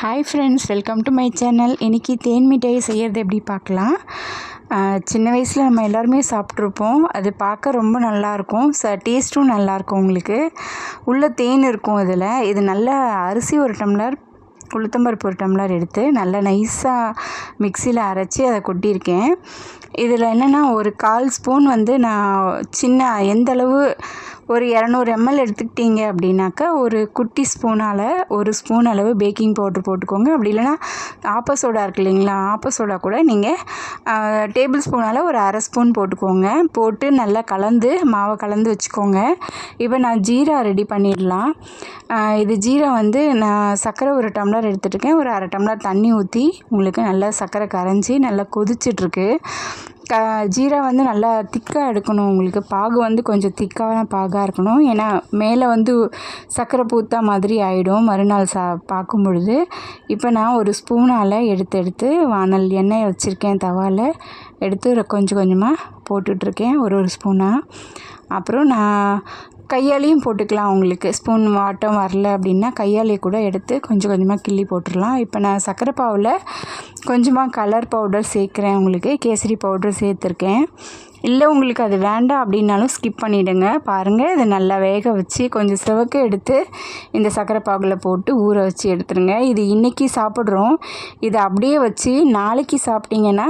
Hi friends, welcome to my channel. இன்றைக்கி தேன் மிட்டாய் செய்கிறது எப்படி பார்க்கலாம். சின்ன வயசில் நம்ம எல்லாருமே சாப்பிட்ருப்போம். அது பார்க்க ரொம்ப நல்லாயிருக்கும், டேஸ்ட்டும் நல்லாயிருக்கும். உங்களுக்கு உள்ள தேன் இருக்கும் இதில். இது நல்லா அரிசி ஒரு டம்ளர், உளுத்தம்பருப்பு ஒரு டம்ளர் எடுத்து நல்லா நைஸாக மிக்சியில் அரைச்சி அதை கொட்டியிருக்கேன். இதில் என்னென்னா ஒரு 1/4 ஸ்பூன் நான் சின்ன எந்தளவு ஒரு 200 ml எடுத்துக்கிட்டீங்க அப்படின்னாக்கா ஒரு குட்டி ஸ்பூனால் 1 ஸ்பூன் அளவு பேக்கிங் பவுட்ரு போட்டுக்கோங்க. அப்படி இல்லைனா ஆப்ப சோடா இருக்கு இல்லைங்களா, ஆப்ப சோடா கூட நீங்கள் டேபிள் ஸ்பூனால் ஒரு 1/2 ஸ்பூன் போட்டுக்கோங்க. போட்டு நல்லா மாவை கலந்து வச்சுக்கோங்க. இப்போ நான் ஜீரா ரெடி பண்ணிடலாம். இது ஜீரா நான் சர்க்கரை ஒரு டம்ளர் எடுத்துகிட்ருக்கேன். ஒரு 1/2 டம்ளர் தண்ணி ஊற்றி உங்களுக்கு நல்லா சர்க்கரை கரைஞ்சி நல்லா கொதிச்சிட்ருக்கு. ஜீரா நல்லா திக்காக எடுக்கணும். உங்களுக்கு பாகு கொஞ்சம் திக்கான பாகாக இருக்கணும். ஏன்னா மேலே சர்க்கரை பூத்தா மாதிரி ஆகிடும் மறுநாள் பார்க்கும் பொழுது. இப்போ நான் ஒரு ஸ்பூனால் எடுத்து எண்ணெய் வச்சுருக்கேன். தவாவில் எடுத்து கொஞ்சம் கொஞ்சமாக போட்டுட்ருக்கேன், ஒரு ஸ்பூனாக. அப்புறம் நான் கையாலேயும் போட்டுக்கலாம். உங்களுக்கு ஸ்பூன் வாட்டம் வரல அப்படின்னா கையாலே கூட எடுத்து கொஞ்சம் கொஞ்சமாக கிள்ளி போட்டுடலாம். இப்போ நான் சர்க்கரை பாவில் கொஞ்சமாக கலர் பவுடர் சேர்க்குறேன். உங்களுக்கு கேசரி பவுடர் சேர்த்துருக்கேன். இல்லை உங்களுக்கு அது வேண்டாம் அப்படின்னாலும் ஸ்கிப் பண்ணிவிடுங்க. பாருங்கள், இதை நல்லா வேக வச்சு கொஞ்சம் சிவக்க எடுத்து இந்த சர்க்கரை பாகில் போட்டு ஊற வச்சு எடுத்துருங்க. இது இன்றைக்கி சாப்பிட்றோம். இதை அப்படியே வச்சு நாளைக்கு சாப்பிட்டிங்கன்னா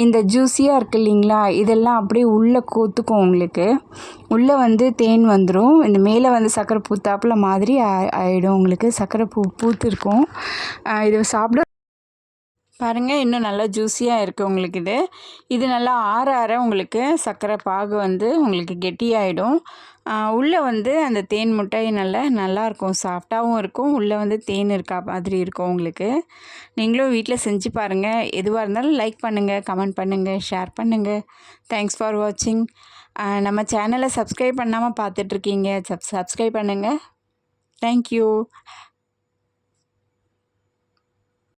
இந்த ஜூஸியாக இருக்குது இல்லைங்களா, இதெல்லாம் அப்படியே உள்ளே கோத்துக்கும். உங்களுக்கு உள்ளே தேன் வந்துடும். இந்த மேலே சர்க்கரை பூத்தாப்பில் மாதிரி ஆகிடும். உங்களுக்கு சர்க்கரை பூத்து இருக்கும். இதை சாப்பிட பாருங்கள், இன்னும் நல்லா ஜூஸியாக இருக்குது. உங்களுக்கு இது நல்லா ஆற உங்களுக்கு சர்க்கரை பாகு உங்களுக்கு கெட்டியாகிடும். உள்ளே அந்த தேன் மிட்டாய் நல்லாயிருக்கும், சாஃப்டாகவும் இருக்கும். உள்ளே தேன் இருக்கா மாதிரி இருக்கும். உங்களுக்கு நீங்களும் வீட்டில் செஞ்சு பாருங்கள். எதுவாக இருந்தாலும் லைக் பண்ணுங்கள், கமெண்ட் பண்ணுங்கள், ஷேர் பண்ணுங்கள். தேங்க்ஸ் ஃபார் வாட்சிங். நம்ம சேனலை சப்ஸ்கிரைப் பண்ணாமல் பார்த்துட்ருக்கீங்க, சப்ஸ்கிரைப் பண்ணுங்கள். தேங்க்யூ.